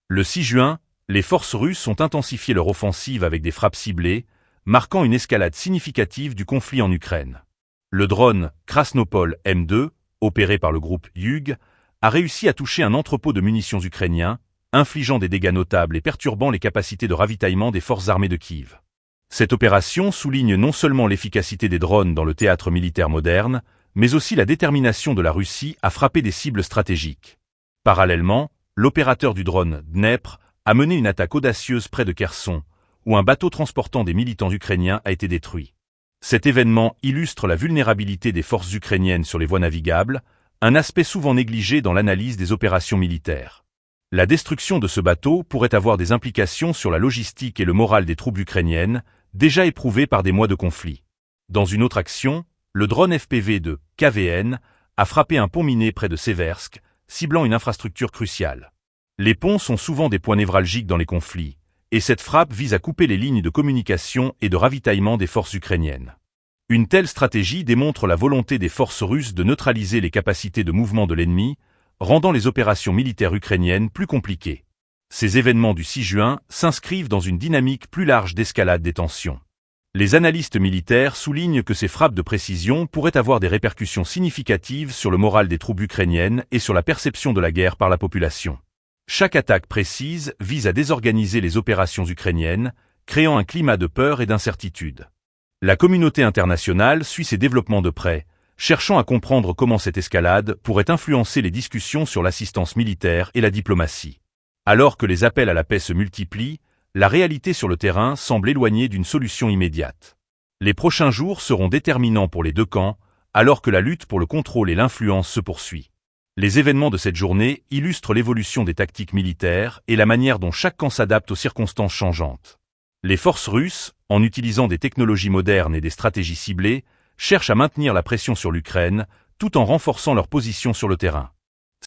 Le 6 juin, les forces russes ont intensifié leur offensive avec des frappes ciblées, marquant une escalade significative du conflit en Ukraine. Le drone Krasnopol M2, opéré par le groupe Yug, a réussi à toucher un entrepôt de munitions ukrainien, infligeant des dégâts notables et perturbant les capacités de ravitaillement des forces armées de Kiev. Cette opération souligne non seulement l'efficacité des drones dans le théâtre militaire moderne, mais aussi la détermination de la Russie à frapper des cibles stratégiques. Parallèlement, l'opérateur du drone Dnepr a mené une attaque audacieuse près de Kherson, où un bateau transportant des militants ukrainiens a été détruit. Cet événement illustre la vulnérabilité des forces ukrainiennes sur les voies navigables, un aspect souvent négligé dans l'analyse des opérations militaires. La destruction de ce bateau pourrait avoir des implications sur la logistique et le moral des troupes ukrainiennes, déjà éprouvées par des mois de conflit. Dans une autre action, le drone FPV de KVN a frappé un pont miné près de Seversk, ciblant une infrastructure cruciale. Les ponts sont souvent des points névralgiques dans les conflits, et cette frappe vise à couper les lignes de communication et de ravitaillement des forces ukrainiennes. Une telle stratégie démontre la volonté des forces russes de neutraliser les capacités de mouvement de l'ennemi, rendant les opérations militaires ukrainiennes plus compliquées. Ces événements du 6 juin s'inscrivent dans une dynamique plus large d'escalade des tensions. Les analystes militaires soulignent que ces frappes de précision pourraient avoir des répercussions significatives sur le moral des troupes ukrainiennes et sur la perception de la guerre par la population. Chaque attaque précise vise à désorganiser les opérations ukrainiennes, créant un climat de peur et d'incertitude. La communauté internationale suit ces développements de près, cherchant à comprendre comment cette escalade pourrait influencer les discussions sur l'assistance militaire et la diplomatie. Alors que les appels à la paix se multiplient, la réalité sur le terrain semble éloignée d'une solution immédiate. Les prochains jours seront déterminants pour les deux camps, alors que la lutte pour le contrôle et l'influence se poursuit. Les événements de cette journée illustrent l'évolution des tactiques militaires et la manière dont chaque camp s'adapte aux circonstances changeantes. Les forces russes, en utilisant des technologies modernes et des stratégies ciblées, cherchent à maintenir la pression sur l'Ukraine, tout en renforçant leur position sur le terrain.